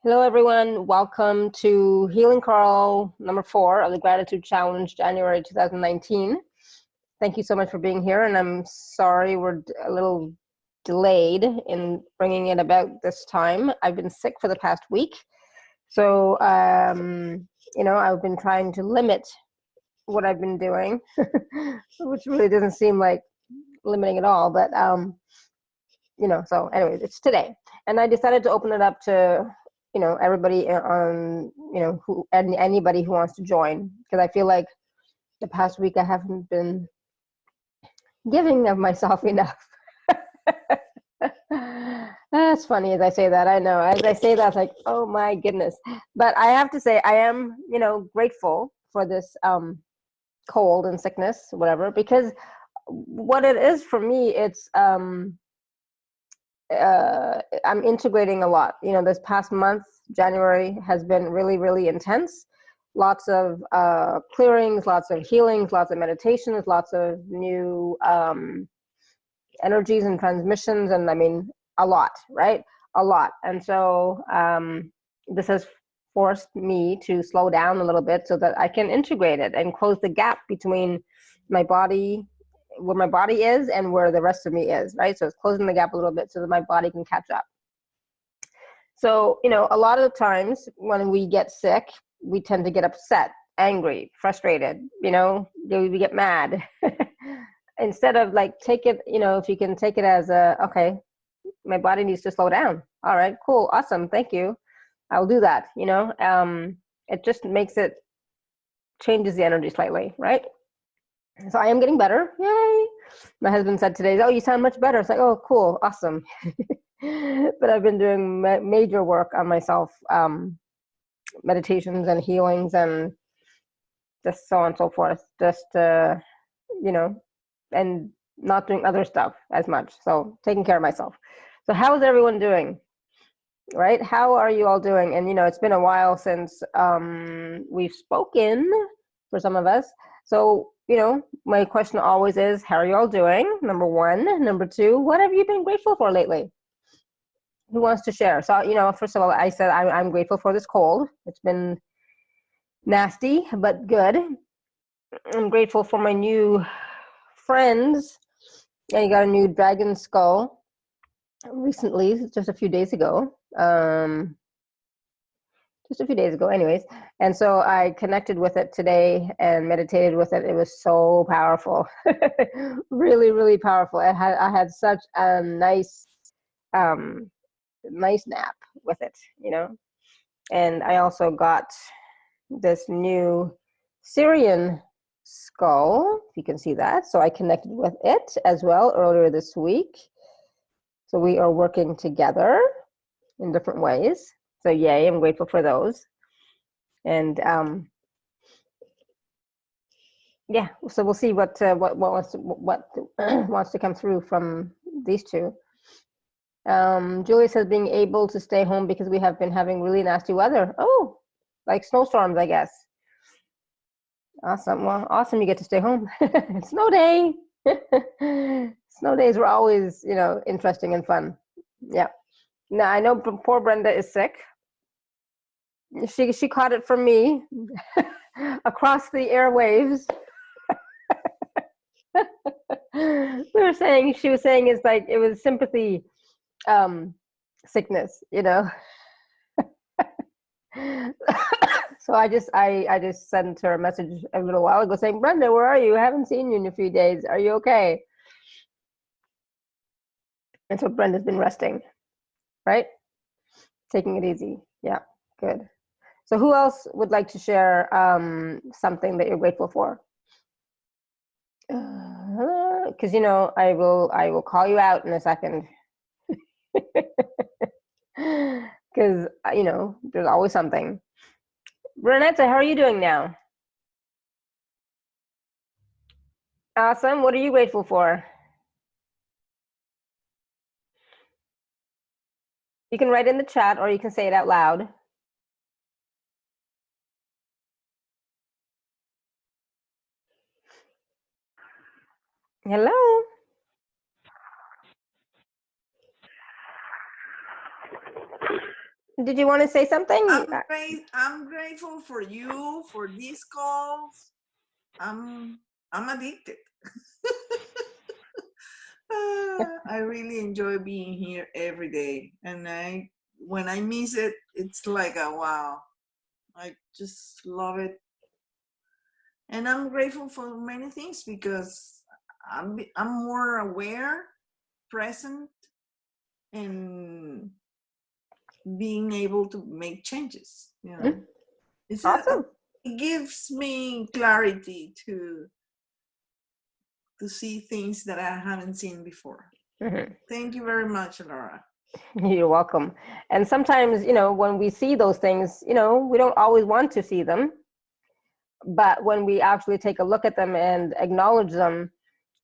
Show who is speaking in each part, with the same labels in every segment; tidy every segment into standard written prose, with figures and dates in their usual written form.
Speaker 1: Hello, everyone. Welcome to Healing Call number 4 of the Gratitude Challenge, January 2019. Thank you so much for being here, and I'm sorry we're a little delayed in bringing it about this time. I've been sick for the past week, so I've been trying to limit what I've been doing, which really doesn't seem like limiting at all, but so anyways, it's today, and I decided to open it up to everybody on anybody who wants to join, because I feel like the past week I haven't been giving of myself enough. That's funny as I say that. I know as I say that, it's like, oh my goodness. But I have to say I am grateful for this cold and sickness, whatever, because what it is for me, it's I'm integrating a lot. This past month, January, has been really, really intense. Lots of clearings, lots of healings, lots of meditations, lots of new energies and transmissions, and I mean, a lot, right? A lot. And so this has forced me to slow down a little bit so that I can integrate it and close the gap between my body, where my body is and where the rest of me is, right? So it's closing the gap a little bit so that my body can catch up. So, a lot of the times when we get sick, we tend to get upset, angry, frustrated, we get mad. Instead of take it, if you can take it as okay, my body needs to slow down. All right, cool, awesome, thank you. I'll do that, it just changes the energy slightly, right? So I am getting better. Yay. My husband said today, oh, you sound much better. It's like, oh, cool. Awesome. But I've been doing major work on myself, meditations and healings and just so on and so forth. Just, and not doing other stuff as much. So taking care of myself. So how is everyone doing? Right? How are you all doing? And, it's been a while since we've spoken for some of us. So, my question always is, how are you all doing? Number one. Number two, what have you been grateful for lately? Who wants to share? So, first of all, I said I'm grateful for this cold. It's been nasty, but good. I'm grateful for my new friends. I got a new dragon skull recently, just a few days ago. Anyways. And so I connected with it today and meditated with it. It was so powerful. Really, really powerful. I had such a nice nap with it, And I also got this new Syrian skull, if you can see that. So I connected with it as well earlier this week. So we are working together in different ways. So yay, I'm grateful for those. And yeah, so we'll see what wants to come through from these two. Julie says being able to stay home because we have been having really nasty weather. Oh, like snowstorms, I guess. Awesome. Well, awesome. You get to stay home. Snow day. Snow days were always, interesting and fun. Yeah. Now I know poor Brenda is sick. She caught it from me across the airwaves. She was saying it's like it was sympathy sickness, So I just sent her a message a little while ago saying, Brenda, where are you? I haven't seen you in a few days. Are you okay? And so Brenda's been resting, right? Taking it easy. Yeah, good. So who else would like to share something that you're grateful for? Because I will call you out in a second. Because there's always something. Renetta, how are you doing now? Awesome. What are you grateful for? You can write in the chat or you can say it out loud. Hello. Did you want to say something?
Speaker 2: I'm grateful for you, for these calls. I'm addicted. I really enjoy being here every day, and when I miss it, it's like a wow. I just love it, and I'm grateful for many things because I'm more aware, present, and being able to make changes. You know, it's
Speaker 1: Awesome.
Speaker 2: it gives me clarity to see things that I haven't seen before.
Speaker 1: Mm-hmm.
Speaker 2: Thank you very much, Laura.
Speaker 1: You're welcome. And sometimes, when we see those things, we don't always want to see them. But when we actually take a look at them and acknowledge them,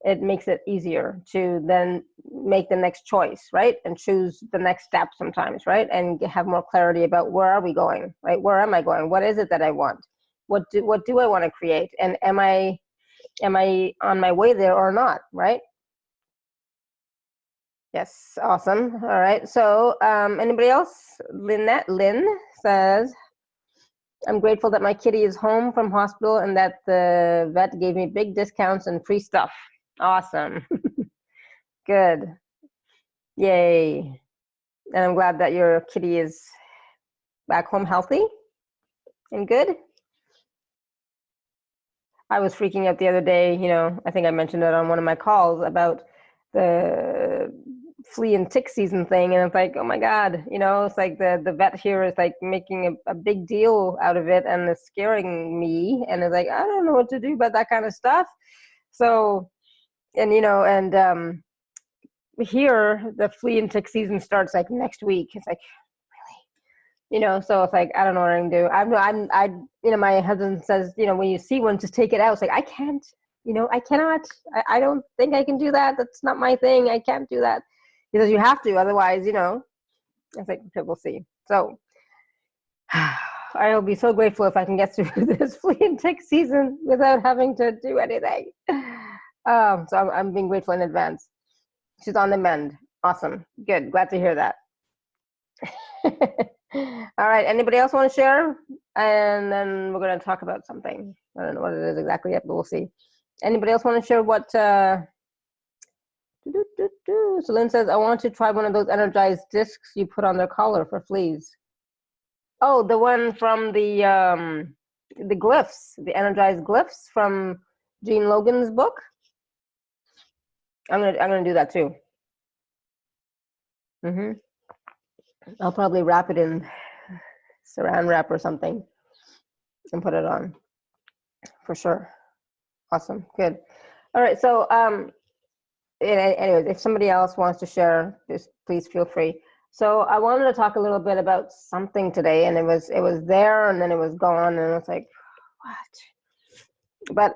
Speaker 1: it makes it easier to then make the next choice, right? And choose the next step sometimes, right? And have more clarity about where are we going, right? Where am I going? What is it that I want? What do I want to create? And am I on my way there or not, right? Yes, awesome. All right. So, anybody else? Lynn says, I'm grateful that my kitty is home from hospital and that the vet gave me big discounts and free stuff. Awesome. Good. Yay. And I'm glad that your kitty is back home healthy and good. I was freaking out the other day, I think I mentioned it on one of my calls about the flea and tick season thing, and it's like, oh my god, it's like the vet here is like making a big deal out of it, and it's scaring me, and it's like I don't know what to do about that kind of stuff. So, and here the flea and tick season starts like next week. It's like so it's like I don't know what I can do. My husband says, when you see one, just take it out. It's like I can't, I cannot. I don't think I can do that. That's not my thing. I can't do that. He says you have to, otherwise, it's like okay, we'll see. So I'll be so grateful if I can get through this flea and tick season without having to do anything. So I'm being grateful in advance. She's on the mend. Awesome. Good. Glad to hear that. All right. Anybody else want to share? And then we're going to talk about something. I don't know what it is exactly yet, but we'll see. Anybody else want to share what? So Lynn says, I want to try one of those energized discs you put on their collar for fleas. Oh, the one from the glyphs, the energized glyphs from Gene Logan's book. I'm gonna do that too. I'll probably wrap it in saran wrap or something and put it on for sure. Awesome. Good. All right. So, anyways, if somebody else wants to share, just please feel free. So I wanted to talk a little bit about something today, and it was there, and then it was gone, and it's like, what? But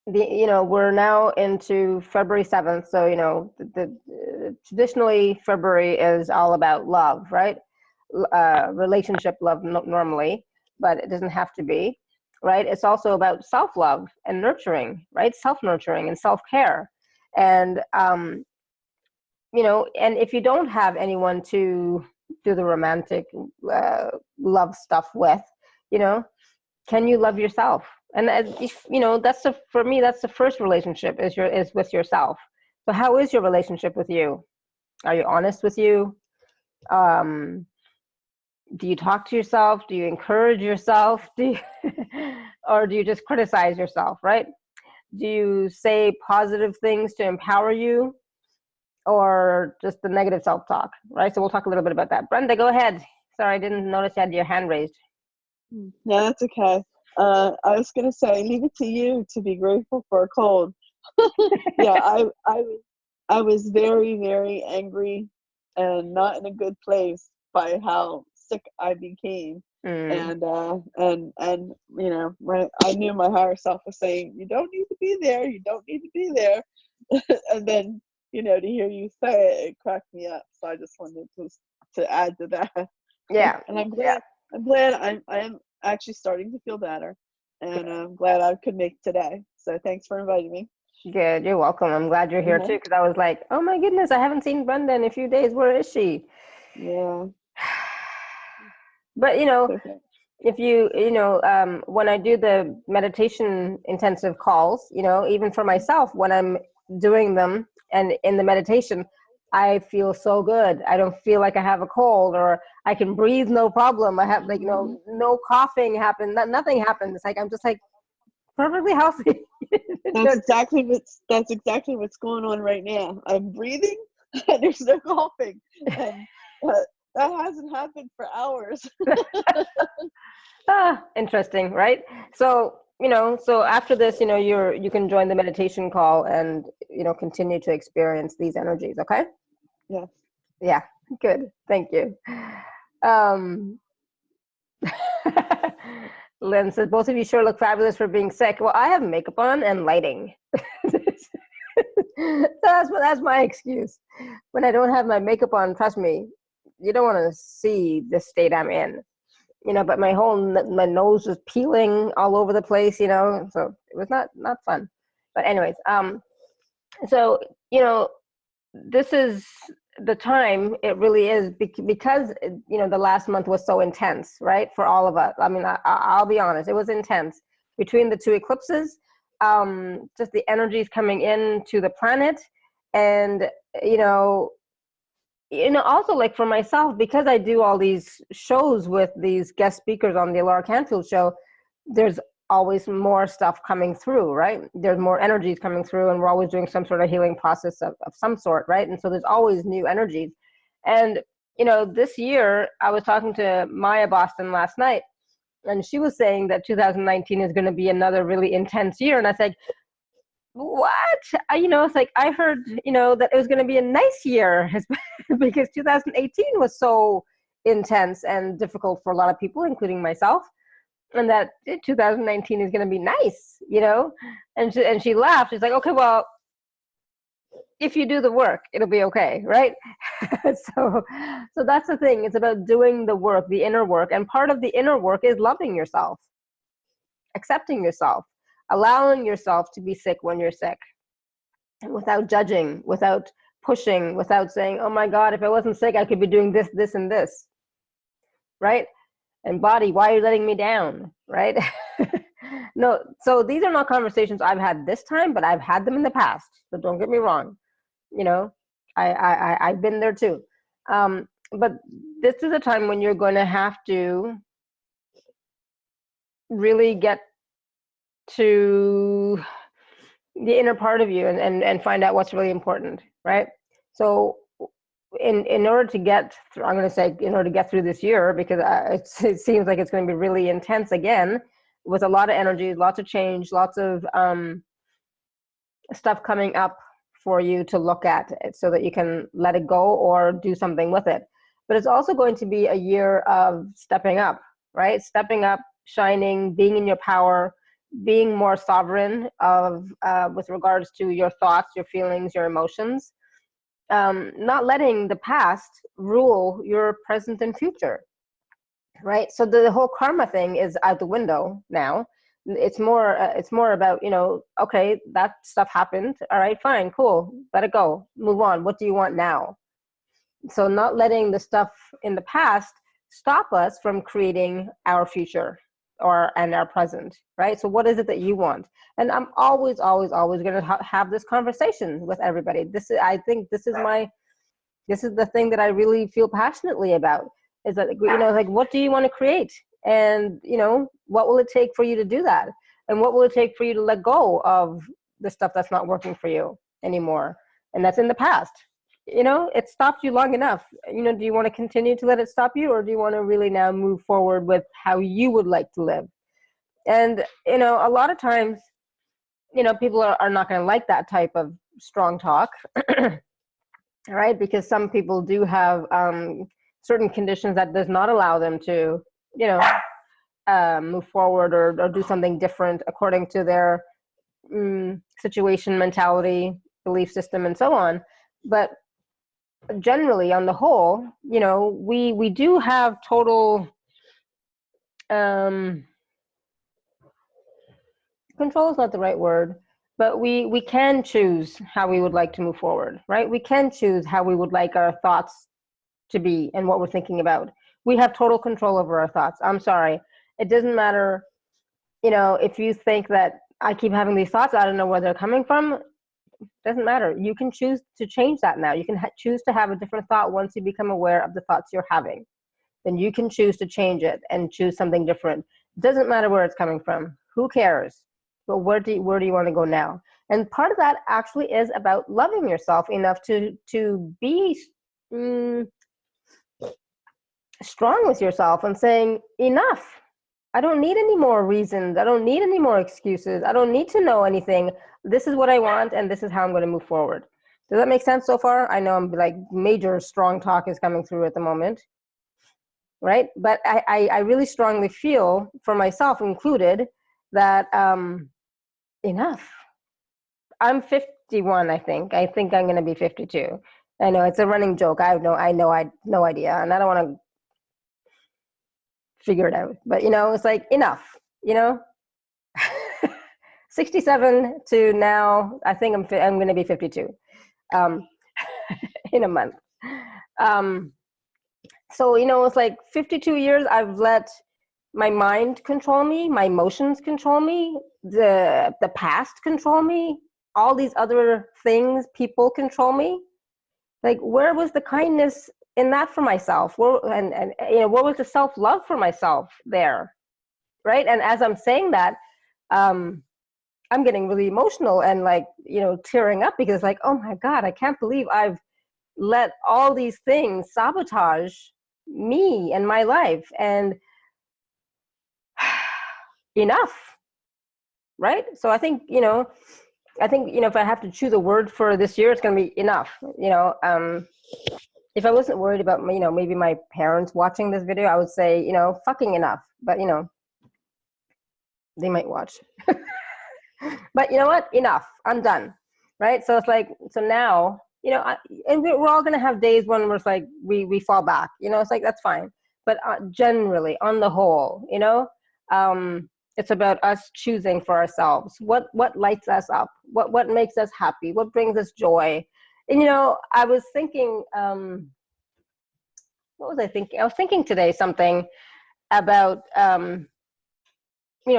Speaker 1: we're now into February 7th, so traditionally February is all about love, right? Relationship love normally, but it doesn't have to be, right? It's also about self-love and nurturing, right? Self-nurturing and self-care. And and if you don't have anyone to do the romantic love stuff with, can you love yourself? And for me, that's the first relationship is with yourself. So how is your relationship with you? Are you honest with you? Do you talk to yourself? Do you encourage yourself? Or do you just criticize yourself, right? Do you say positive things to empower you, or just the negative self-talk, right? So we'll talk a little bit about that. Brenda, go ahead. Sorry, I didn't notice you had your hand raised.
Speaker 3: No, that's okay. I was going to say, leave it to you to be grateful for a cold. Yeah, I was very, very angry and not in a good place by how sick I became. And I knew my higher self was saying, you don't need to be there, you don't need to be there. And then to hear you say it, it cracked me up. So I just wanted to add to that.
Speaker 1: Yeah.
Speaker 3: And I'm glad I am actually starting to feel better, and I'm glad I could make today. So thanks for inviting me.
Speaker 1: Good. You're welcome. I'm glad you're here too, because I was like, oh my goodness, I haven't seen Brenda in a few days. Where is she?
Speaker 3: Yeah.
Speaker 1: But
Speaker 3: Okay.
Speaker 1: if when I do the meditation intensive calls, even for myself, when I'm doing them and in the meditation, I feel so good. I don't feel like I have a cold, or I can breathe no problem. I have like no coughing happen. Nothing happens. It's like I'm just like perfectly healthy.
Speaker 3: That's exactly what's going on right now. I'm breathing and there's no coughing, and that hasn't happened for hours.
Speaker 1: Interesting, right? So so after this, you can join the meditation call and continue to experience these energies. Okay.
Speaker 3: Yes.
Speaker 1: Yeah, good. Thank you. Um, Lynn says, both of you sure look fabulous for being sick. Well, I have makeup on and lighting. So that's my excuse. When I don't have my makeup on, trust me, you don't want to see the state I'm in. But my my nose was peeling all over the place, so it was not fun. But anyways, so, this is the time, it really is, because the last month was so intense, right, for all of us. I mean, I'll be honest, it was intense between the two eclipses. Just the energies coming into the planet, and also, like, for myself, because I do all these shows with these guest speakers on the Laura Canfield show, there's always more stuff coming through, right? There's more energies coming through, and we're always doing some sort of healing process of some sort, right? And so there's always new energies. And, this year, I was talking to Maya Boston last night, and she was saying that 2019 is going to be another really intense year. And I said, what? It's like, I heard, that it was going to be a nice year because 2018 was so intense and difficult for a lot of people, including myself, and that 2019 is going to be nice, and she laughed. She's like, okay, well, if you do the work, it'll be okay, right? so that's the thing. It's about doing the work, the inner work, and part of the inner work is loving yourself, accepting yourself, allowing yourself to be sick when you're sick, without judging, without pushing, without saying, oh my God, if I wasn't sick, I could be doing this, this, and this, right? And body, why are you letting me down, right? No, so these are not conversations I've had this time, but I've had them in the past. So don't get me wrong. I've been there too. But this is a time when you're going to have to really get to the inner part of you and find out what's really important, right? So in order to get through, I'm going to say, in order to get through this year, because it seems like it's going to be really intense again, with a lot of energy, lots of change, lots of stuff coming up for you to look at, so that you can let it go or do something with it. But it's also going to be a year of stepping up, right? Stepping up, shining, being in your power, being more sovereign of with regards to your thoughts, your feelings, your emotions. Not letting the past rule your present and future, right? So the whole karma thing is out the window now. It's more about, okay, that stuff happened, all right, fine, cool, let it go, move on. What do you want now? So not letting the stuff in the past stop us from creating our future and our present, right? So what is it that you want? And I'm always going to have this conversation with everybody. I think this is the thing that I really feel passionately about, is that, like, what do you want to create? And, what will it take for you to do that? And what will it take for you to let go of the stuff that's not working for you anymore? And that's in the past. It stopped you long enough. Do you want to continue to let it stop you, or do you want to really now move forward with how you would like to live? And, a lot of times, people are not going to like that type of strong talk, right? Because some people do have certain conditions that does not allow them to, move forward or do something different according to their situation, mentality, belief system, and so on. But generally, on the whole, we do have total control is not the right word, but we can choose how we would like to move forward, right? We can choose how we would like our thoughts to be and what we're thinking about. We have total control over our thoughts. I'm sorry. It doesn't matter, if you think that I keep having these thoughts, I don't know where they're coming from. Doesn't matter. You can choose to change that now. You can choose to have a different thought once you become aware of the thoughts you're having. Then you can choose to change it and choose something different. Doesn't matter where it's coming from. Who cares? But where do you want to go now? And part of that actually is about loving yourself enough to be strong with yourself and saying, enough. I don't need any more reasons. I don't need any more excuses. I don't need to know anything. This is what I want, and this is how I'm going to move forward. Does that make sense so far? I know I'm like major strong talk is coming through at the moment, right? But I really strongly feel, for myself included, that enough. I'm 51, I think. I think I'm going to be 52. I know it's a running joke. I had no idea, and I don't want to figure it out. But it's like enough. 67 to now. I think I'm going to be 52 in a month. So it's like 52 years. I've let my mind control me, my emotions control me, the past control me, all these other things, people control me. Like, where was the kindness in that for myself? Where was the self-love for myself there, right? And as I'm saying that, I'm getting really emotional and tearing up, because oh my God, I can't believe I've let all these things sabotage me and my life. And enough, right? So I think, if I have to choose a word for this year, it's going to be enough. If I wasn't worried about, maybe my parents watching this video, I would say, fucking enough. But, they might watch. But you know what? Enough. I'm done. Right? So it's like, so now, and we're all going to have days when we're like, we fall back. It's like, that's fine. But generally, on the whole, it's about us choosing for ourselves. What lights us up? What makes us happy? What brings us joy? And, I was thinking, what was I thinking? I was thinking today something about,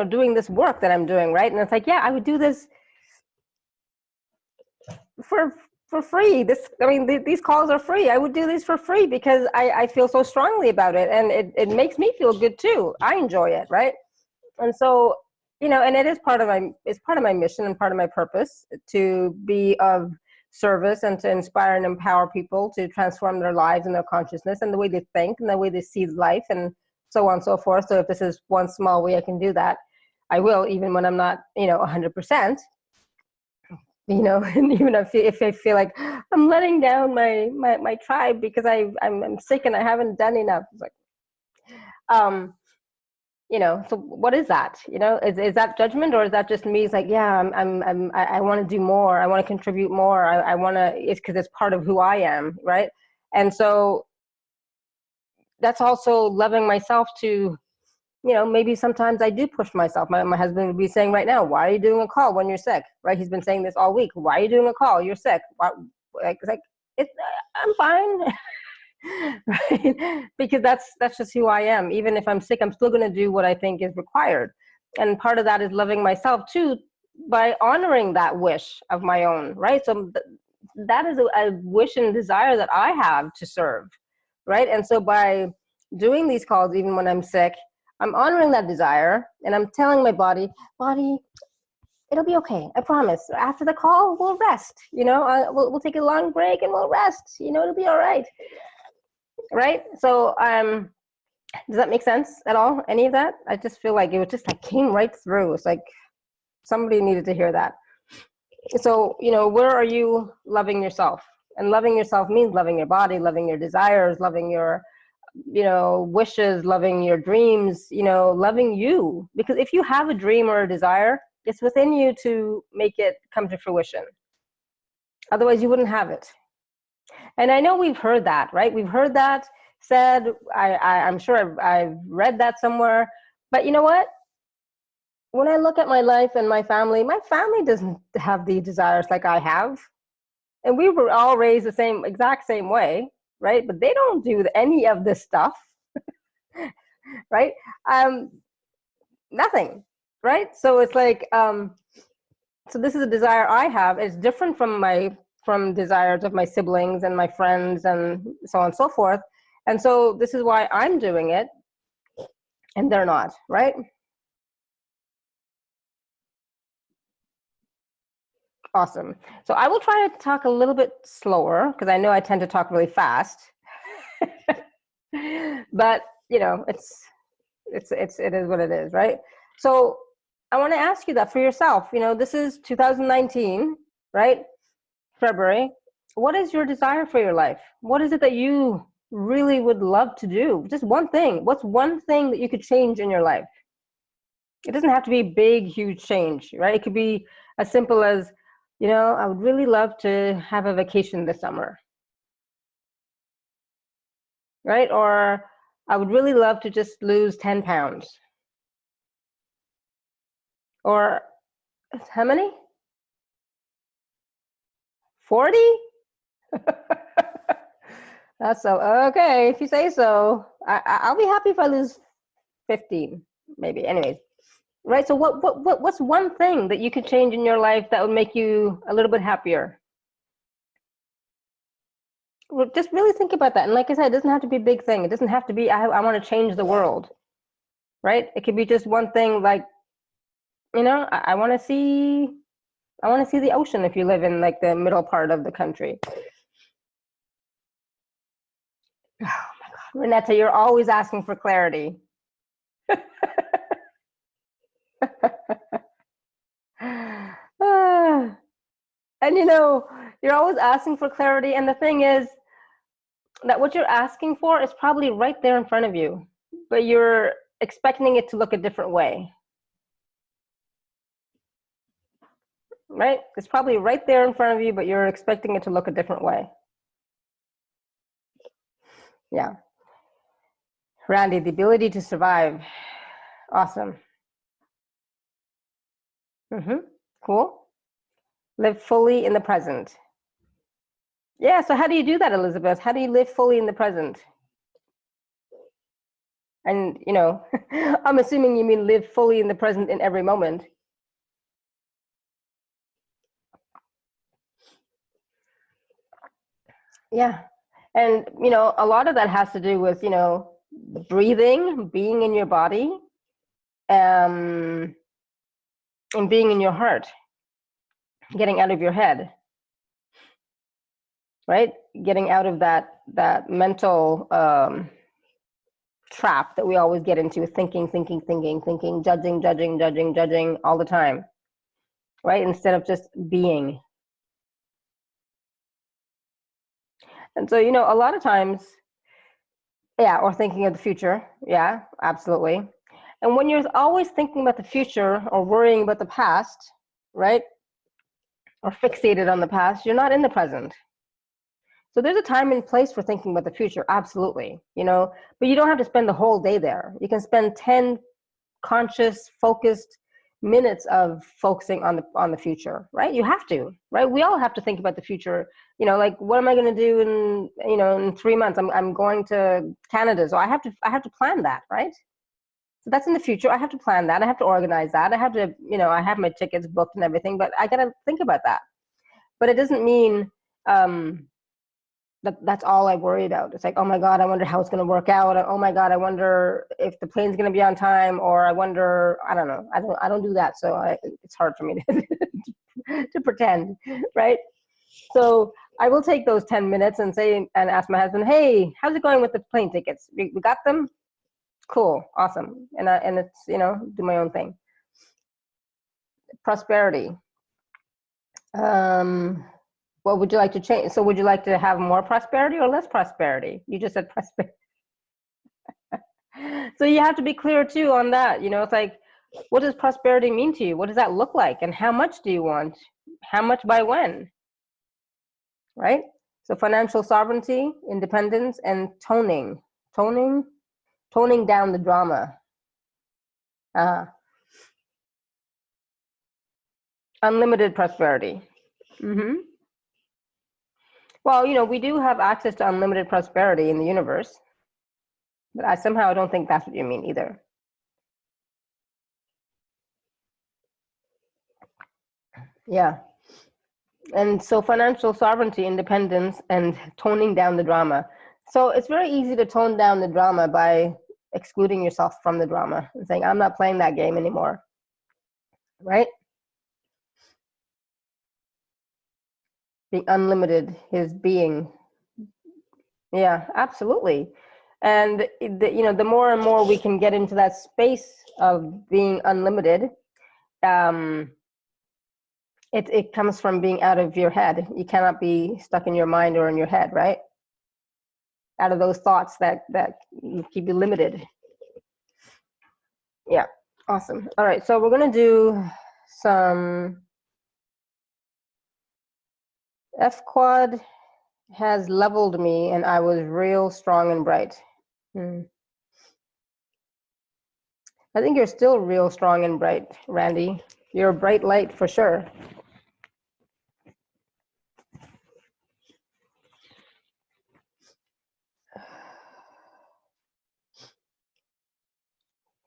Speaker 1: doing this work that I'm doing, right? And it's like, yeah, I would do this for free. These calls are free. I would do these for free because I feel so strongly about it. And it makes me feel good too. I enjoy it, right? And so, and it is part of my mission and part of my purpose to be of service and to inspire and empower people to transform their lives and their consciousness and the way they think and the way they see life and so on and so forth. So if this is one small way I can do that, I will, even when I'm not, 100%, and even if I feel like I'm letting down my tribe because I'm sick and I haven't done enough. It's like, so what is that? Is that judgment, or is that just me? It's like, yeah, I want to do more. I want to contribute more. I want to, it's because it's part of who I am. Right. And so that's also loving myself to, maybe sometimes I do push myself. My husband would be saying right now, why are you doing a call when you're sick? Right. He's been saying this all week. Why are you doing a call? You're sick. I'm fine. Right? Because that's just who I am. Even if I'm sick, I'm still going to do what I think is required. And part of that is loving myself too, by honoring that wish of my own, right? So that is a wish and desire that I have to serve, right? And so by doing these calls, even when I'm sick, I'm honoring that desire, and I'm telling my body, it'll be okay. I promise. After the call, we'll rest. We'll take a long break and we'll rest. It'll be all right. Right? So, does that make sense at all? Any of that? I just feel like it was just came right through. It's like somebody needed to hear that. So, where are you loving yourself? And loving yourself means loving your body, loving your desires, loving your, wishes, loving your dreams, loving you. Because if you have a dream or a desire, it's within you to make it come to fruition. Otherwise, you wouldn't have it. And I know we've heard that, right? We've heard that said. I'm sure I've read that somewhere. But you know what? When I look at my life and my family doesn't have the desires like I have. And we were all raised the exact same way, right? But they don't do any of this stuff. right? Nothing, right? So it's like, so this is a desire I have. It's different from desires of my siblings and my friends and so on and so forth. And so this is why I'm doing it and they're not, right? Awesome. So I will try to talk a little bit slower because I know I tend to talk really fast. But you know, it is what it is, right? So I want to ask you that for yourself. You know, this is 2019, right? February. What is your desire for your life? What is it that you really would love to do? Just one thing. What's one thing that you could change in your life? It doesn't have to be big, huge change, right? It could be as simple as, you know, I would really love to have a vacation this summer, right? Or I would really love to just lose 10 pounds. Or how many? 40? That's so okay. If you say so, I'll be happy if I lose 15, maybe. Anyways, right? So what's one thing that you could change in your life that would make you a little bit happier? Well, just really think about that. And like I said, it doesn't have to be a big thing. It doesn't have to be I want to change the world, right? It could be just one thing, like, you know, I want to see the ocean if you live in like the middle part of the country. Oh my God, Renetta, you're always asking for clarity. And you know, you're always asking for clarity. And the thing is that what you're asking for is probably right there in front of you, but you're expecting it to look a different way. Right? It's probably right there in front of you, but you're expecting it to look a different way. Yeah. Randy, the ability to survive. Awesome. Cool. Live fully in the present. Yeah, so how do you do that, Elizabeth? How do you live fully in the present? And, you know, I'm assuming you mean live fully in the present in every moment. Yeah. And, you know, a lot of that has to do with, you know, breathing, being in your body, and being in your heart, getting out of your head, right? Getting out of that mental trap that we always get into, thinking, judging all the time, right? Instead of just being. And so, you know, a lot of times, yeah, or thinking of the future. Yeah, absolutely. And when you're always thinking about the future or worrying about the past, right? Or fixated on the past, you're not in the present. So there's a time and place for thinking about the future, absolutely, you know, but you don't have to spend the whole day there. You can spend 10 conscious, focused minutes of focusing on the future, right? You have to, right? We all have to think about the future. You know, like, what am I going to do in, you know, in 3 months? I'm going to Canada, so I have to plan that, right? So that's in the future. I have to plan that. I have to organize that. I have to, you know, I have my tickets booked and everything, but I got to think about that. But it doesn't mean that's all I worry about. It's like, oh my God, I wonder how it's going to work out. Oh my God, I wonder if the plane's going to be on time, or I wonder, I don't know. I don't do that. So it's hard for me to pretend, right? So I will take those 10 minutes and ask my husband, hey, how's it going with the plane tickets? We got them? Cool. Awesome. And it's, you know, do my own thing. Prosperity. What would you like to change? So would you like to have more prosperity or less prosperity? You just said prosperity. So you have to be clear too on that. You know, it's like, what does prosperity mean to you? What does that look like? And how much do you want? How much by when? Right? So financial sovereignty, independence, and toning down the drama. Unlimited prosperity. Well, you know, we do have access to unlimited prosperity in the universe. But I somehow don't think that's what you mean either. Yeah. And so financial sovereignty, independence, and toning down the drama. So it's very easy to tone down the drama by excluding yourself from the drama and saying, I'm not playing that game anymore. Right? Being unlimited, his being. Yeah, absolutely. And the more and more we can get into that space of being unlimited, it comes from being out of your head. You cannot be stuck in your mind or in your head, right? Out of those thoughts that keep you limited. Yeah, awesome. All right, so we're gonna do some F quad has leveled me, and I was real strong and bright. I think you're still real strong and bright, Randy. You're a bright light for sure.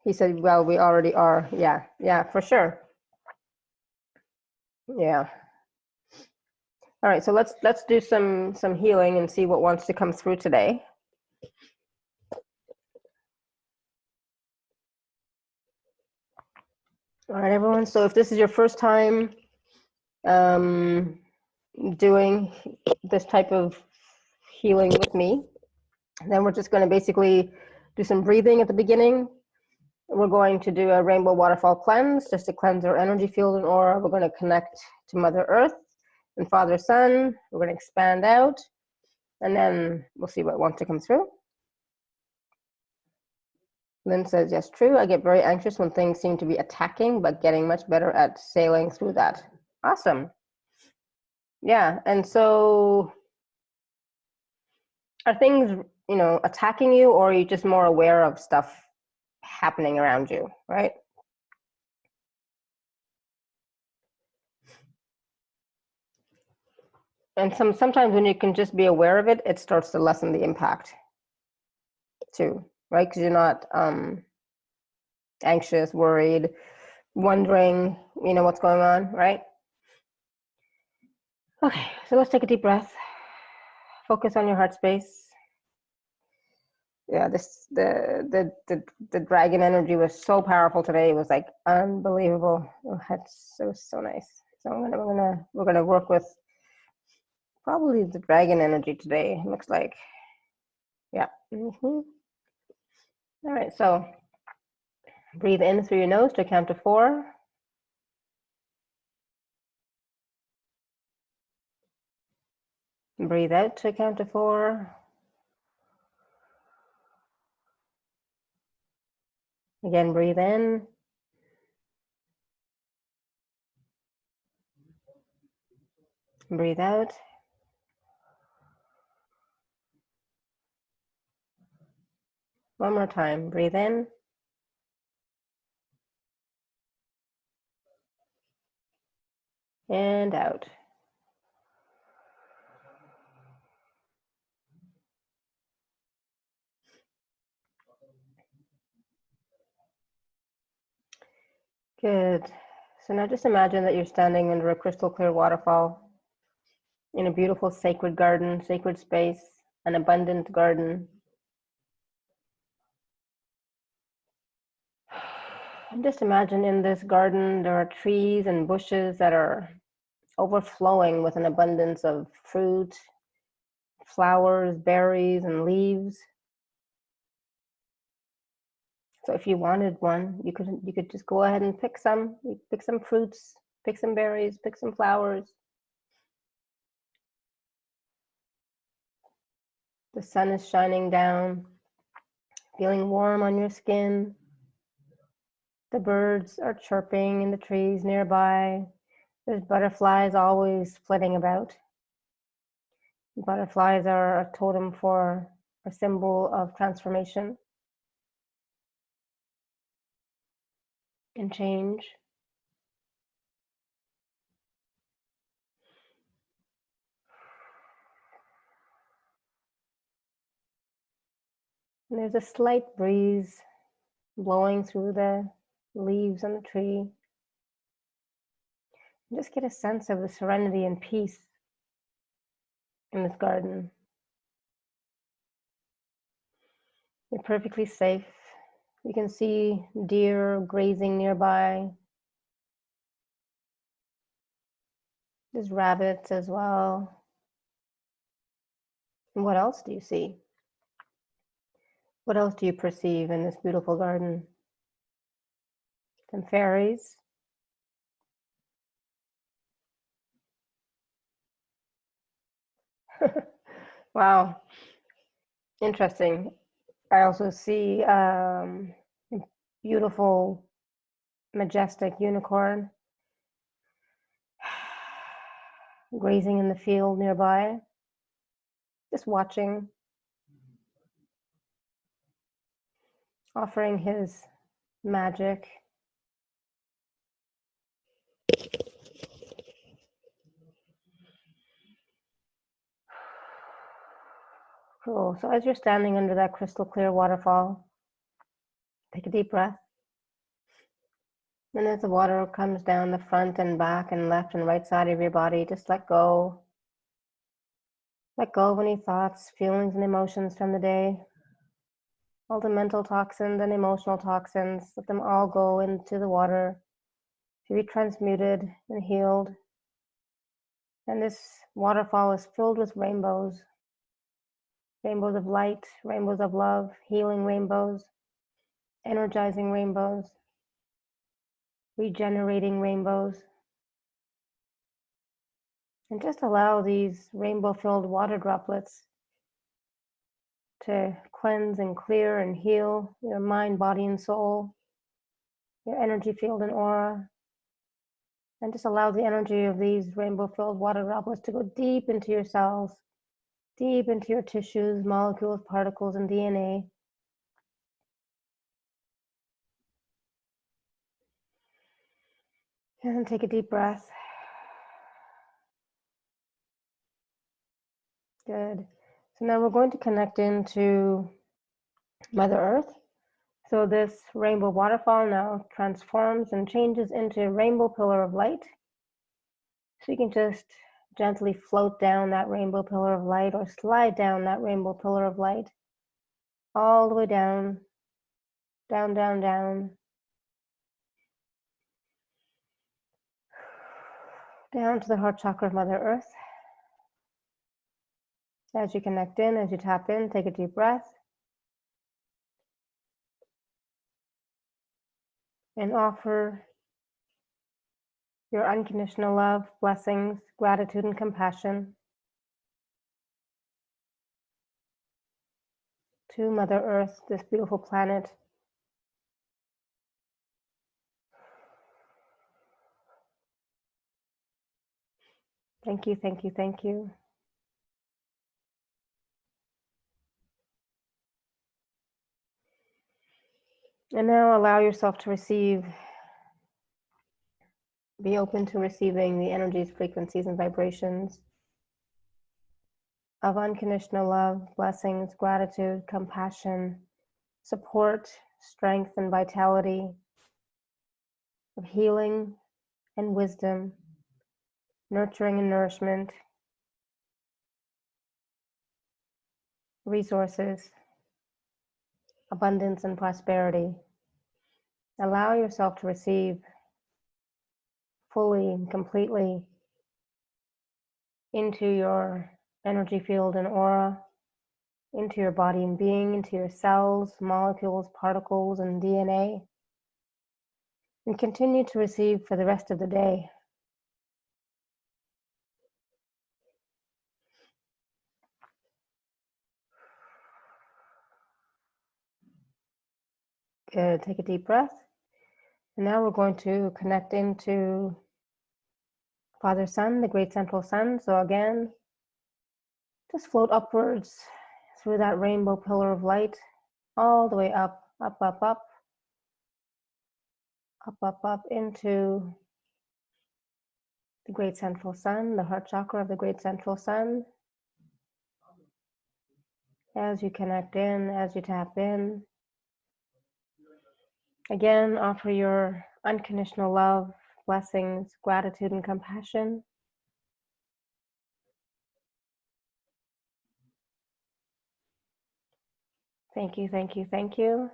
Speaker 1: He said, well, we already are. Yeah, for sure. Yeah. All right, so let's do some healing and see what wants to come through today. All right, everyone. So if this is your first time doing this type of healing with me, then we're just going to basically do some breathing at the beginning. We're going to do a rainbow waterfall cleanse, just to cleanse our energy field and aura. We're going to connect to Mother Earth and Father Sun. We're going to expand out, and then we'll see what wants to come through. Lynn says, yes, true. I get very anxious when things seem to be attacking, but getting much better at sailing through that. Awesome. Yeah, and so are things, attacking you, or are you just more aware of stuff happening around you, right? And sometimes when you can just be aware of it, it starts to lessen the impact too, right? Because you're not anxious, worried, wondering, what's going on, right? Okay, so let's take a deep breath. Focus on your heart space. Yeah, the dragon energy was so powerful today. It was like unbelievable. It was so nice. So we're gonna work with probably the dragon energy today. It looks like, yeah. All right, so breathe in through your nose to count to 4. Breathe out to count to 4. Again, breathe in. Breathe out. One more time. Breathe in. And out. Good. So now just imagine that you're standing under a crystal clear waterfall in a beautiful sacred garden, sacred space, an abundant garden. And just imagine in this garden there are trees and bushes that are overflowing with an abundance of fruit, flowers, berries, and leaves. So if you wanted one, you could just go ahead and pick some. You pick some fruits, pick some berries, pick some flowers. The sun is shining down, feeling warm on your skin. The birds are chirping in the trees nearby. There's butterflies always flitting about. Butterflies are a totem for a symbol of transformation and change. And there's a slight breeze blowing through the leaves on the tree. Just get a sense of the serenity and peace in this garden. You're perfectly safe. You can see deer grazing nearby. There's rabbits as well. And what else do you see? What else do you perceive in this beautiful garden? Some fairies. Wow, interesting. I also see beautiful, majestic unicorn grazing in the field nearby, just watching, offering his magic. Cool. So as you're standing under that crystal clear waterfall, take a deep breath. And as the water comes down the front and back and left and right side of your body, just let go. Let go of any thoughts, feelings, and emotions from the day. All the mental toxins and emotional toxins, let them all go into the water to be transmuted and healed. And this waterfall is filled with rainbows. Rainbows of light, rainbows of love, healing rainbows, energizing rainbows, regenerating rainbows. And just allow these rainbow-filled water droplets to cleanse and clear and heal your mind, body, and soul, your energy field and aura. And just allow the energy of these rainbow-filled water droplets to go deep into your cells, deep into your tissues, molecules, particles, and DNA. And take a deep breath. Good. So now we're going to connect into Mother Earth. So this rainbow waterfall now transforms and changes into a rainbow pillar of light. So you can just gently float down that rainbow pillar of light or slide down that rainbow pillar of light all the way down, down, down, down, down to the heart chakra of Mother Earth. As you connect in, as you tap in, take a deep breath. And offer your unconditional love, blessings, gratitude, and compassion to Mother Earth, this beautiful planet. Thank you, thank you, thank you. And now allow yourself to receive, be open to receiving the energies, frequencies, and vibrations of unconditional love, blessings, gratitude, compassion, support, strength, and vitality, of healing and wisdom, nurturing and nourishment, resources, abundance, and prosperity. Allow yourself to receive fully and completely into your energy field and aura, into your body and being, into your cells, molecules, particles, and DNA. And continue to receive for the rest of the day. Good. Take a deep breath. And now we're going to connect into Father Sun, the great central sun. So again, just float upwards through that rainbow pillar of light, all the way up, up, up, up, up, up, up into the great central sun, the heart chakra of the great central sun. as you connect in, as you tap in. Again, offer your unconditional love, blessings, gratitude, and compassion. Thank you, thank you, thank you.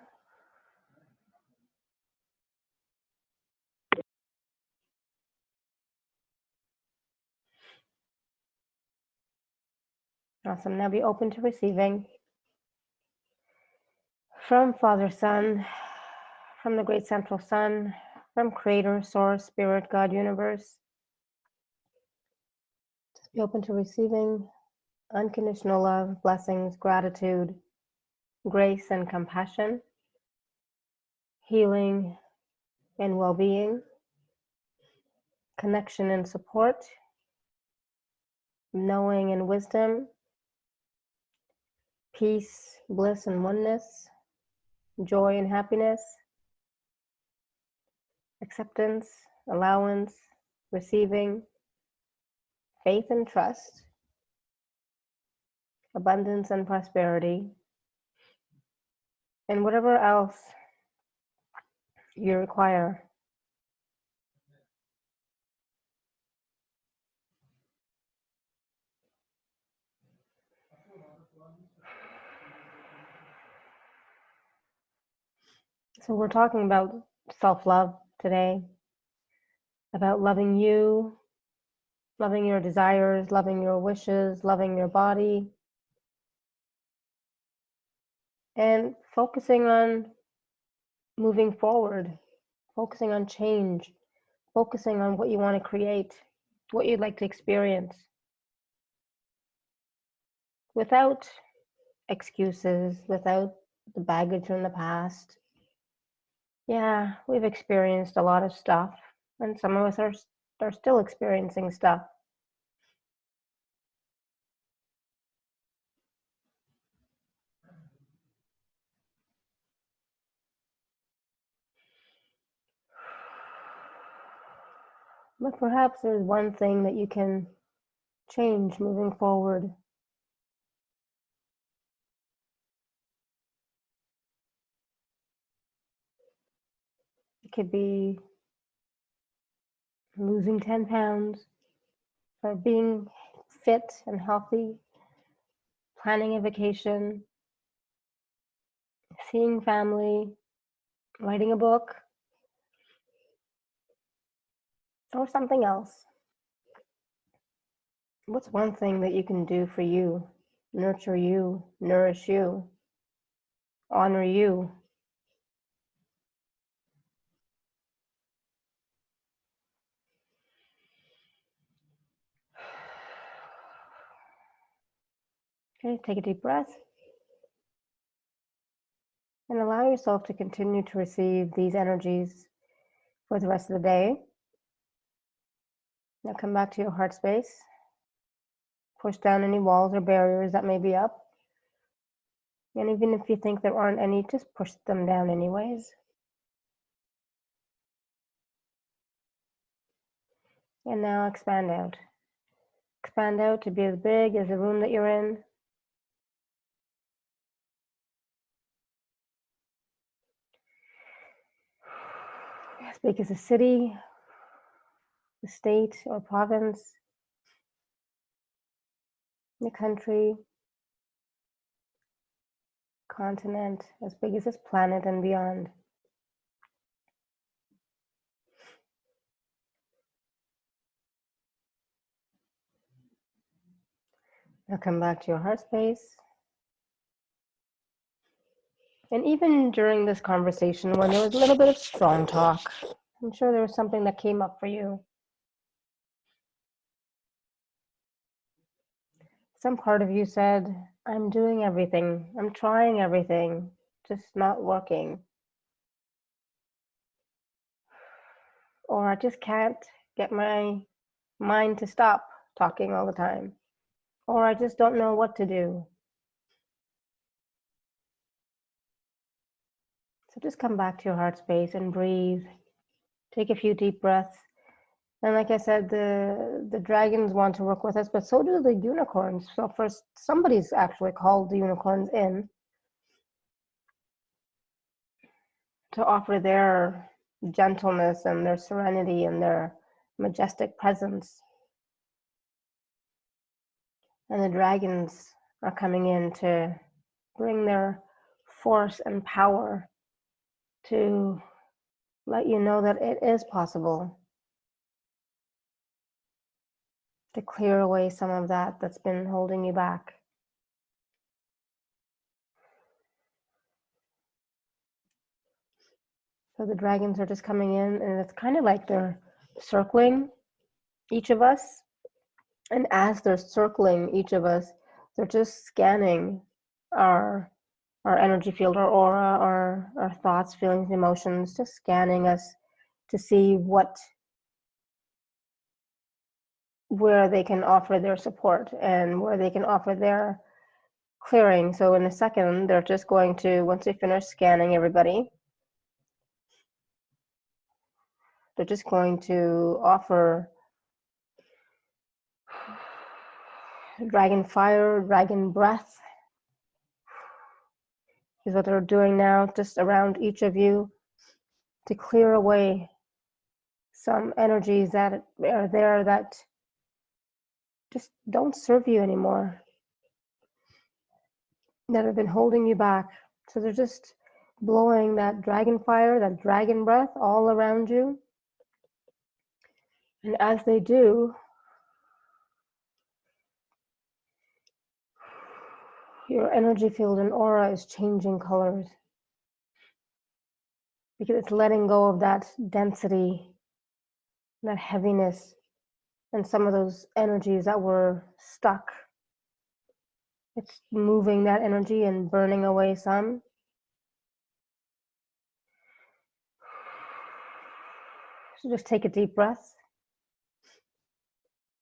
Speaker 1: Awesome. Now be open to receiving from Father, Son, from the great central sun, from Creator, Source, Spirit, God, Universe. Just be open to receiving unconditional love, blessings, gratitude, grace, and compassion, healing and well-being, connection and support, knowing and wisdom, peace, bliss, and oneness, joy and happiness, acceptance, allowance, receiving, faith and trust, abundance and prosperity, and whatever else you require. So we're talking about self-love today, about loving you, loving your desires, loving your wishes, loving your body, and focusing on moving forward, focusing on change, focusing on what you want to create, what you'd like to experience, without excuses, without the baggage from the past. Yeah, we've experienced a lot of stuff, and some of us are still experiencing stuff. But perhaps there's one thing that you can change moving forward. It could be losing 10 pounds, or being fit and healthy, planning a vacation, seeing family, writing a book, or something else. What's one thing that you can do for you, nurture you, nourish you, honor you? Okay, take a deep breath and allow yourself to continue to receive these energies for the rest of the day. Now come back to your heart space. Push down any walls or barriers that may be up. And even if you think there aren't any, just push them down anyways. And now expand out. Expand out to be as big as the room that you're in. As big as a city, the state or province, the country, continent, as big as this planet and beyond. Now come back to your heart space. And even during this conversation, when there was a little bit of strong talk, I'm sure there was something that came up for you. Some part of you said, I'm doing everything, I'm trying everything, just not working. Or I just can't get my mind to stop talking all the time. Or I just don't know what to do. So just come back to your heart space and breathe. Take a few deep breaths And like I said, the dragons want to work with us, but so do the unicorns. So first, somebody's actually called the unicorns in to offer their gentleness and their serenity and their majestic presence. And the dragons are coming in to bring their force and power to let you know that it is possible to clear away some of that that's been holding you back. So the dragons are just coming in, and it's kind of like they're circling each of us. And as they're circling each of us, they're just scanning our energy field, our aura, our thoughts, feelings, emotions, just scanning us to see where they can offer their support and where they can offer their clearing. So in a second, they're just going to, once they finish scanning everybody, they're just going to offer dragon fire, dragon breath is what they're doing now, just around each of you, to clear away some energies that are there that just don't serve you anymore, that have been holding you back. So they're just blowing that dragon fire, that dragon breath all around you. And as they do, your energy field and aura is changing colors, because it's letting go of that density, that heaviness, and some of those energies that were stuck. It's moving that energy and burning away some. So just take a deep breath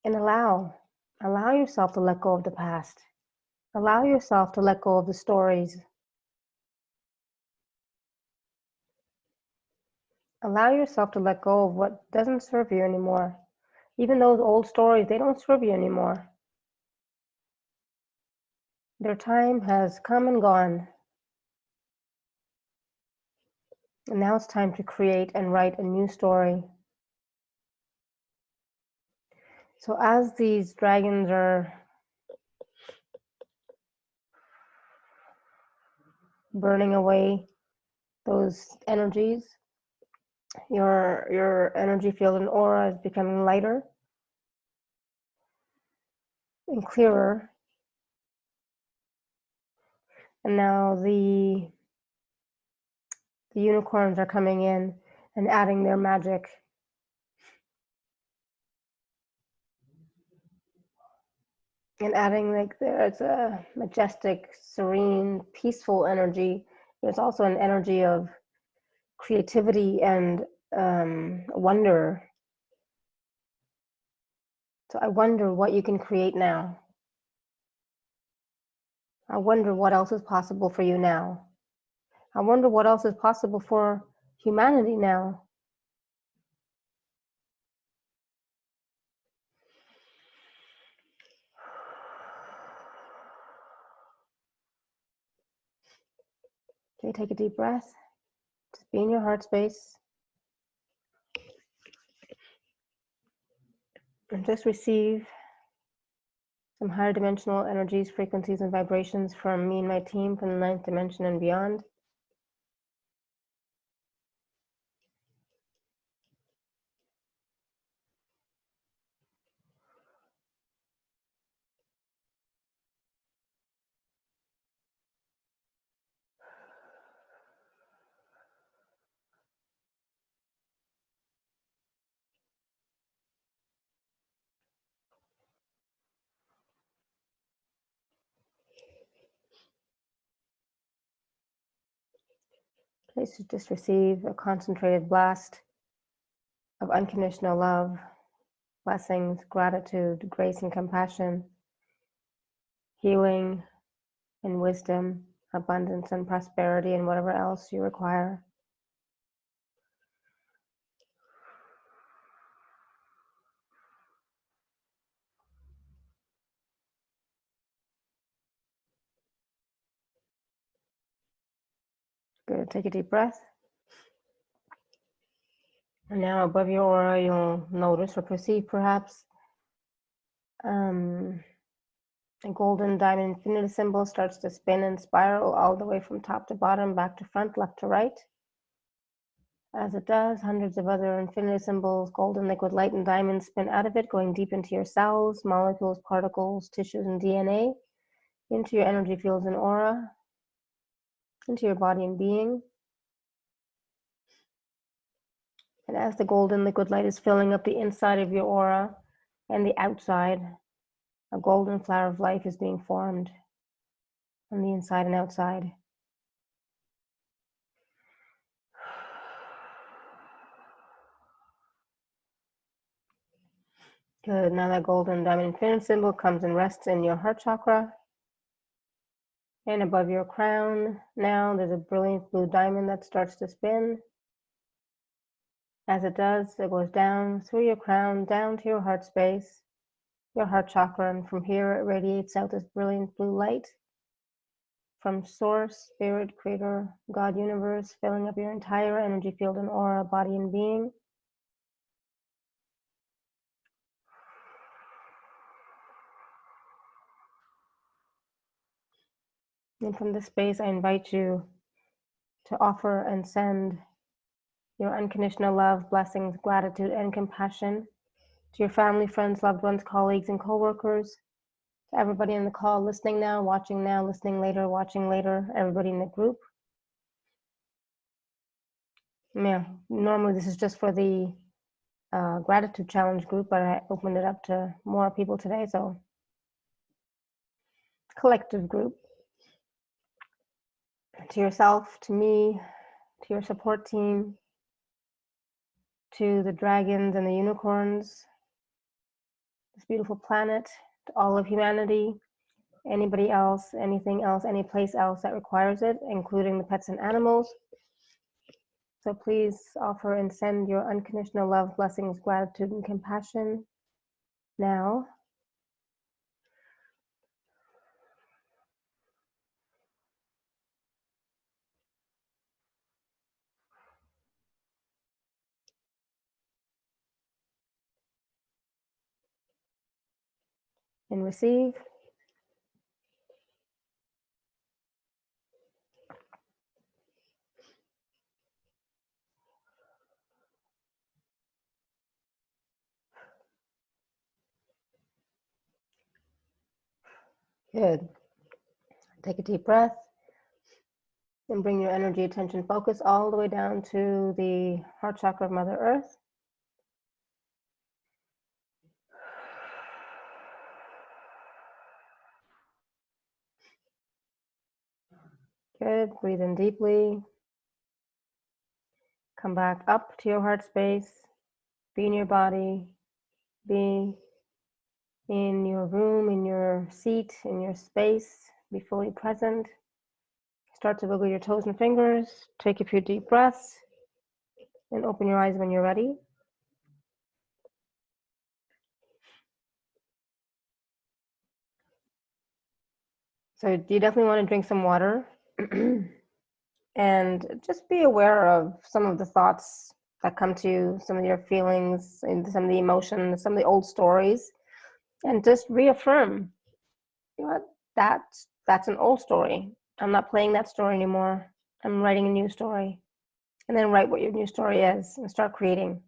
Speaker 1: and allow yourself to let go of the past. Allow yourself to let go of the stories. Allow yourself to let go of what doesn't serve you anymore. Even those old stories, they don't serve you anymore. Their time has come and gone. And now it's time to create and write a new story. So as these dragons are burning away those energies, your energy field and aura is becoming lighter and clearer. And now the unicorns are coming in and adding their magic. And adding, like, there's a majestic, serene, peaceful energy. There's also an energy of creativity and wonder. So I wonder what you can create now. I wonder what else is possible for you now. I wonder what else is possible for humanity now. Okay, take a deep breath. Just be in your heart space. And just receive some higher dimensional energies, frequencies, and vibrations from me and my team from the 9th dimension and beyond. Please just receive a concentrated blast of unconditional love, blessings, gratitude, grace and compassion, healing and wisdom, abundance and prosperity, and whatever else you require. Good. Take a deep breath. And now above your aura, you'll notice or perceive perhaps a golden diamond infinity symbol starts to spin and spiral all the way from top to bottom, back to front, left to right. As it does, hundreds of other infinity symbols, golden liquid light and diamonds spin out of it, going deep into your cells, molecules, particles, tissues, and DNA, into your energy fields and aura, into your body and being. And as the golden liquid light is filling up the inside of your aura and the outside, a golden flower of life is being formed on the inside and outside. Good. Now that golden diamond infinity symbol comes and rests in your heart chakra. And above your crown, now there's a brilliant blue diamond that starts to spin. As it does, it goes down through your crown, down to your heart space, your heart chakra, and from here it radiates out this brilliant blue light from Source, Spirit, Creator, God, Universe, filling up your entire energy field and aura, body, and being. And from this space, I invite you to offer and send your unconditional love, blessings, gratitude, and compassion to your family, friends, loved ones, colleagues, and coworkers, to everybody in the call, listening now, watching now, listening later, watching later, everybody in the group. Yeah, normally this is just for the gratitude challenge group, but I opened it up to more people today, so collective group. To yourself, to me, to your support team, to the dragons and the unicorns, this beautiful planet, to all of humanity, anybody else, anything else, any place else that requires it, including the pets and animals. So please offer and send your unconditional love, blessings, gratitude, and compassion now. And receive. Good. Take a deep breath and bring your energy, attention, focus all the way down to the heart chakra of Mother Earth. Good. Breathe in deeply. Come back up to your heart space. Be in your body. Be in your room, in your seat, in your space. Be fully present. Start to wiggle your toes and fingers. Take a few deep breaths. And open your eyes when you're ready. So you definitely want to drink some water. And just be aware of some of the thoughts that come to you, some of your feelings, and some of the emotions, some of the old stories, and just reaffirm, you know what, that's an old story. I'm not playing that story anymore. I'm writing a new story. And then write what your new story is and start creating.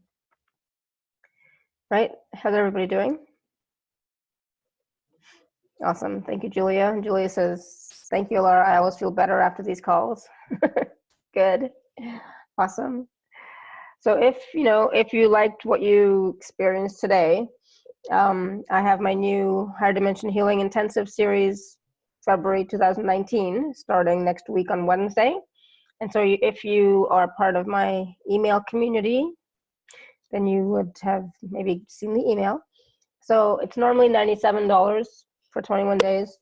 Speaker 1: Right? How's everybody doing? Awesome. Thank you, Julia. And Julia says, thank you, Laura. I always feel better after these calls. Good. Awesome. So if you liked what you experienced today, I have my new Higher Dimension Healing Intensive Series, February 2019, starting next week on Wednesday. And so if you are part of my email community, then you would have maybe seen the email. So it's normally $97 for 21 days.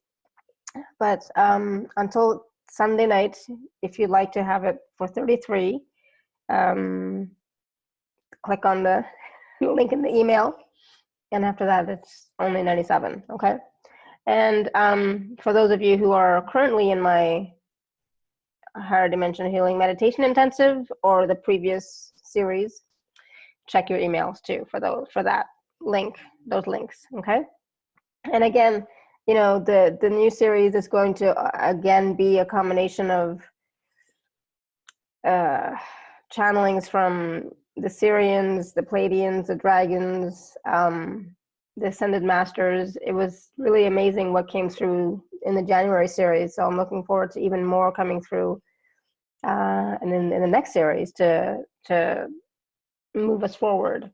Speaker 1: But until Sunday night, if you'd like to have it for $33, click on the link in the email. And after that, it's only $97, okay? And for those of you who are currently in my Higher Dimension Healing Meditation Intensive or the previous series, check your emails too for that link, those links. Okay. And again, the new series is going to again be a combination of channelings from the Syrians, the Pleiadians, the dragons, the Ascended Masters. It was really amazing what came through in the January series. So I'm looking forward to even more coming through, and in the next series to move us forward,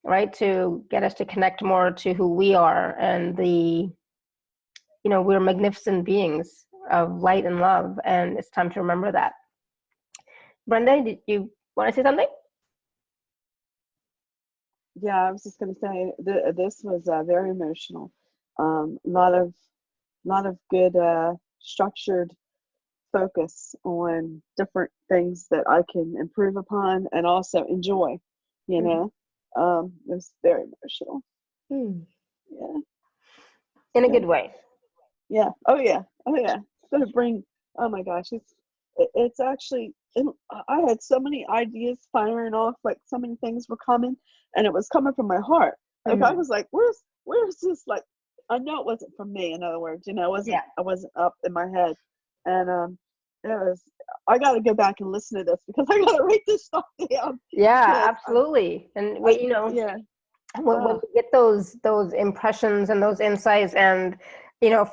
Speaker 1: right? To get us to connect more to who we are and we're magnificent beings of light and love, and it's time to remember that. Brenda, did you want to say something?
Speaker 3: Yeah, I was just going to say this was very emotional. Lot of good structured focus on different things that I can improve upon and also enjoy. It was very emotional. Yeah.
Speaker 1: In a good way.
Speaker 3: Yeah. Oh yeah. It's going to bring. Oh my gosh. It's actually. I had so many ideas firing off. Like so many things were coming, and it was coming from my heart. Like I was like, "Where's this?" Like I know it wasn't from me. In other words, I wasn't up in my head, and it was. I got to go back and listen to this because I got to write this stuff down.
Speaker 1: Yeah, absolutely. And when you get those impressions and those insights, and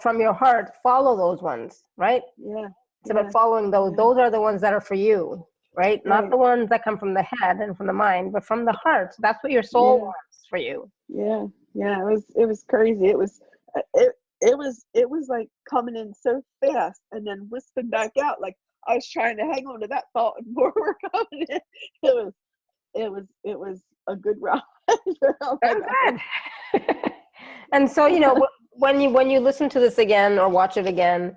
Speaker 1: from your heart, follow those ones, right?
Speaker 3: Yeah.
Speaker 1: It's about following those. Those are the ones that are for you, right? Not the ones that come from the head and from the mind, but from the heart. That's what your soul wants for you.
Speaker 3: Yeah. It was crazy. It was like coming in so fast and then whispering back out. Like I was trying to hang on to that thought and more were coming in. It was a good ride. Oh
Speaker 1: good. And so when you listen to this again or watch it again,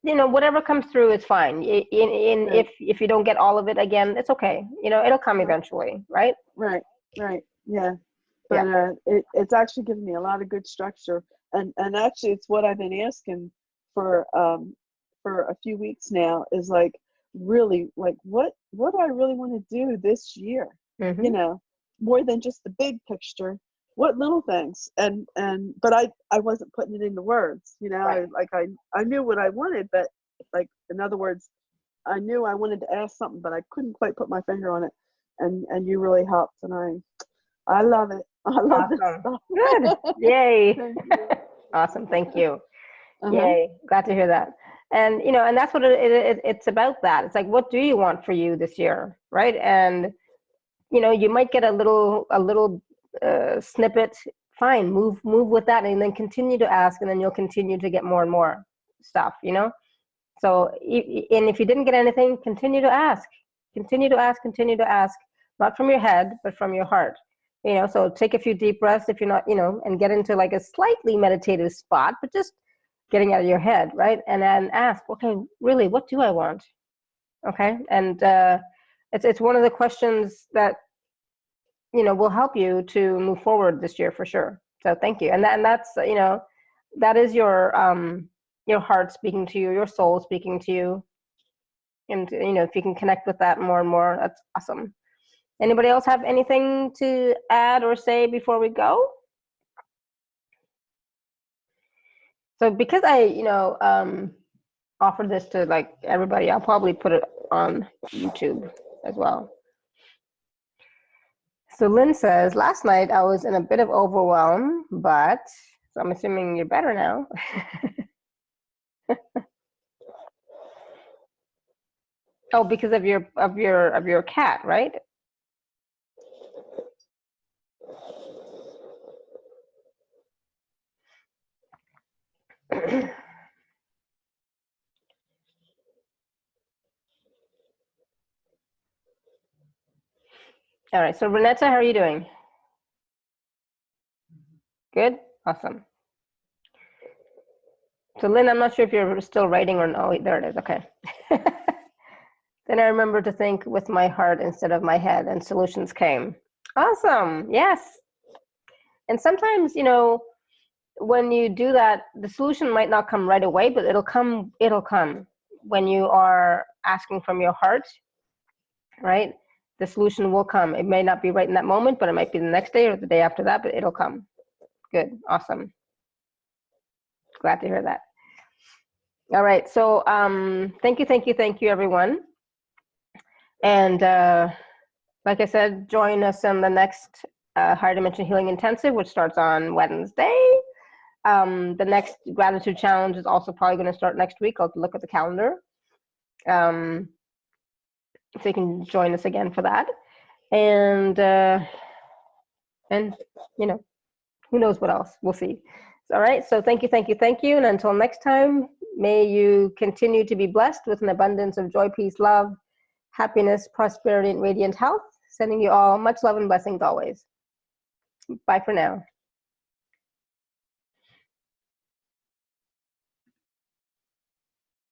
Speaker 1: whatever comes through is fine. If you don't get all of it again, it's okay. It'll come eventually, right?
Speaker 3: Right. Yeah. But it's actually given me a lot of good structure, and actually it's what I've been asking for a few weeks now. Is like really like what I really want to do this year. More than just the big picture. What little things but I wasn't putting it into words.
Speaker 1: Right.
Speaker 3: I knew what I wanted, but like in other words, I knew I wanted to ask something, but I couldn't quite put my finger on it. And you really helped, and I love it. I love this stuff.
Speaker 1: Good. Yay.
Speaker 3: Thank you.
Speaker 1: Awesome. Thank you. Yay. Glad to hear that. And and that's what it's about. That it's like, what do you want for you this year, right? And you might get a little snippet. Fine, move with that, and then continue to ask, and then you'll continue to get more and more stuff. So, and if you didn't get anything, continue to ask. Continue to ask, not from your head, but from your heart. So take a few deep breaths if you're not, and get into like a slightly meditative spot, but just getting out of your head, right? And then ask, okay, really, what do I want? Okay, and it's one of the questions that will help you to move forward this year for sure. So thank you, and that's that is your heart speaking to you, your soul speaking to you. And if you can connect with that more and more, that's awesome. Anybody else have anything to add or say before we go? So because I offered this to like everybody, I'll probably put it on YouTube as well. So Lynn says, last night I was in a bit of overwhelm, but so I'm assuming you're better now. Oh, because of your cat, right? All right. So Renetta, how are you doing? Good. Awesome. So Lynn, I'm not sure if you're still writing or no. Oh, there it is. Okay. Then I remember to think with my heart instead of my head, and solutions came. Awesome. Yes. And sometimes, when you do that, the solution might not come right away, but it'll come. when you are asking from your heart, right, the solution will come. It may not be right in that moment, but it might be the next day or the day after that, but it'll come. Good. Awesome. Glad to hear that. All right. So thank you, everyone. And like I said, join us on the next Higher Dimension Healing Intensive, which starts on Wednesday. The next gratitude challenge is also probably going to start next week. I'll look at the calendar. So you can join us again for that. And you know, who knows what else? We'll see. All right. So thank you. And until next time, may you continue to be blessed with an abundance of joy, peace, love, happiness, prosperity, and radiant health. Sending you all much love and blessings always. Bye for now.